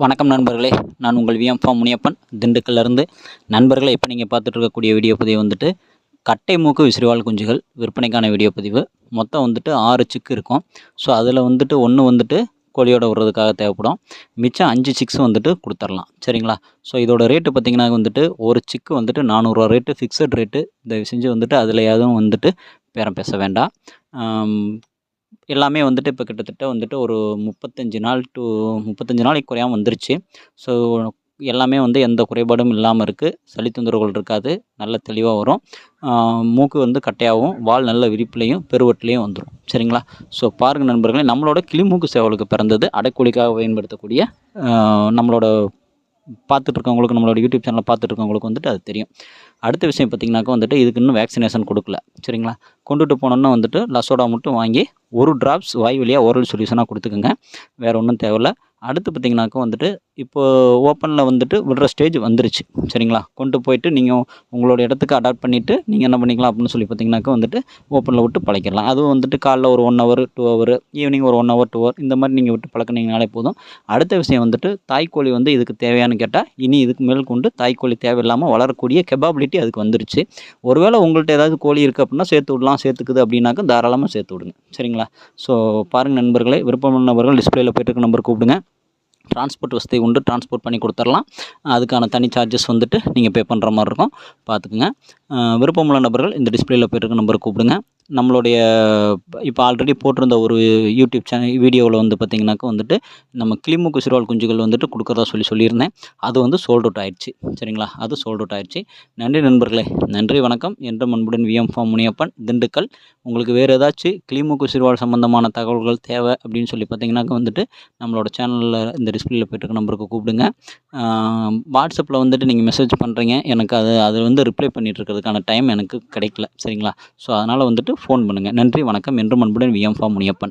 வணக்கம் நண்பர்களே, நான் உங்கள் விஎம் முனியப்பன் திண்டுக்கல்லிருந்து. நண்பர்களே, இப்போ நீங்கள் பார்த்துட்டு இருக்கக்கூடிய வீடியோ பதிவு வந்துட்டு கட்டை மூக்கு விசிறிவால் குஞ்சுகள் விற்பனைக்கான வீடியோ பதிவு. மொத்தம் வந்துட்டு 6 சிக்கு இருக்கும். ஸோ அதில் வந்துட்டு 1 வந்துட்டு கோழியோட விடுறதுக்காக தேவைப்படும். மிச்சம் 5 சிக்ஸ் வந்துட்டு கொடுத்துர்லாம். சரிங்களா? ஸோ இதோட ரேட்டு பார்த்திங்கன்னா வந்துட்டு ஒரு சிக்கு வந்துட்டு 400 ரேட்டு, ஃபிக்ஸட் ரேட்டு. தயவு செஞ்சு வந்துட்டு அதில் எதுவும் வந்துட்டு பேரம் பேச வேண்டாம். எல்லாமே வந்துட்டு இப்போ கிட்டத்தட்ட வந்துட்டு ஒரு 35 நாளைக்கு குறையாமல் வந்துருச்சு. ஸோ எல்லாமே வந்து எந்த குறைபாடும் இல்லாமல் இருக்குது. சளி தொந்தரவுகள் இருக்காது. நல்ல தெளிவாக வரும். மூக்கு வந்து கட்டையாகவும், வால் நல்ல விரிப்புலையும் பெருவட்டிலையும் வந்துடும். சரிங்களா? ஸோ பாருங்கள் நண்பர்களே, நம்மளோட கிளிமூக்கு சேவலுக்கு பிறந்தது. அடைக்கோழிக்காக பயன்படுத்தக்கூடிய நம்மளோட பார்த்துட்ருக்கவங்களுக்கு, நம்மளோட யூடியூப் சேனலை பார்த்துட்ருக்கவங்களுக்கு வந்துட்டு அது தெரியும். அடுத்த விஷயம் பார்த்திங்கனாக்கா வந்துட்டு இதுக்கு இன்னும் வேக்சினேஷன் கொடுக்கல. சரிங்களா? கொண்டுட்டு போனோன்னா வந்துட்டு லசோடா மட்டும் வாங்கி 1 ட்ராப்ஸ் வாய் வழியாக ஓரல் சொல்யூஷனாக கொடுத்துக்குங்க. வேறு ஒன்றும் தேவையில்ல. அடுத்து பார்த்திங்கனாக்கா வந்துட்டு இப்போது ஓப்பனில் வந்துட்டு விடுற ஸ்டேஜ் வந்துருச்சு. சரிங்களா? கொண்டு போயிட்டு நீங்கள் உங்களோட இடத்துக்கு அடாப்ட் பண்ணிவிட்டு நீங்கள் என்ன பண்ணிக்கலாம் அப்படின்னு சொல்லி பார்த்திங்கனாக்கா வந்துட்டு ஓப்பனில் விட்டு பழக்கிடலாம். அதுவும் வந்துட்டு காலைல ஒரு 1 ஹவர் 2 ஹவர், ஈவினிங் ஒரு 1 ஹவர் 2 ஹவர், இந்த மாதிரி நீங்கள் விட்டு பழக்கினீங்கனாலே போதும். அடுத்த விஷயம் வந்துட்டு தாய்க்கோழி வந்து இதுக்கு தேவையானு கேட்டால், இனி இதுக்கு மேல் கொண்டு தாய்க்கோழி தேவையில்லாமல் வளரக்கூடிய கெப்பாபிலிட்டி அதுக்கு வந்துருச்சு. ஒருவேளை உங்கள்கிட்ட ஏதாவது கோழி இருக்குது அப்படின்னா சேர்த்து விடலாம். சேர்த்துக்குது அப்படின்னாக்கா தாராளமாக சேர்த்து விடுங்க. சரிங்களா? ஸோ பாருங்கள் நண்பர்களே, விருப்பமான நபர்கள் டிஸ்பிளேயில் போய்ட்டு இருக்க நம்பர் கூப்பிடுங்க. டிரான்ஸ்போர்ட் வசதி உண்டு. டிரான்ஸ்போர்ட் பண்ணி கொடுத்துர்லாம். அதுக்கான தனி சார்ஜஸ் வந்துட்டு நீங்கள் பே பண்ணுற மாதிரி இருக்கும். பார்த்துக்குங்க. விருப்பமுள்ள நபர்கள் இந்த டிஸ்பிளேயில் போய்ட்டு நம்பரை கூப்பிடுங்க. நம்மளுடைய இப்போ ஆல்ரெடி போட்டிருந்த ஒரு யூடியூப் சேனல் வீடியோவில் வந்து பார்த்திங்கனாக்கா வந்துட்டு நம்ம கிளிமூக்கு விசிறிவால் குஞ்சுகள் வந்துட்டு கொடுக்குறதா சொல்லியிருந்தேன். அது வந்து சோல்ட் அவுட் ஆயிடுச்சு. சரிங்களா? அது சோல்ட் அவுட் ஆயிடுச்சு. நன்றி நண்பர்களே. நன்றி, வணக்கம். என்றும் அன்புடன் விஎம் முனியப்பன், திண்டுக்கல். உங்களுக்கு வேறு ஏதாச்சும் கிளிமூக்கு விசிறிவால் சம்மந்தமான தகவல்கள் தேவை அப்படின்னு சொல்லி பார்த்திங்கனாக்கா வந்துட்டு நம்மளோட சேனலில் இந்த டிஸ்பிளேயில் போய்ட்டு நம்பருக்கு கூப்பிடுங்க. வாட்ஸ்அப்பில் வந்துட்டு நீங்கள் மெசேஜ் பண்ணுறீங்க. எனக்கு அது வந்து ரிப்ளை பண்ணிட்டு இருக்கிறதுக்கான டைம் எனக்கு கிடைக்கல. சரிங்களா? ஸோ அதனால் வந்துட்டு ஃபோன் பண்ணுங்கள். நன்றி, வணக்கம். என்றும் அன்புடன் விஎம் முனியப்பன்.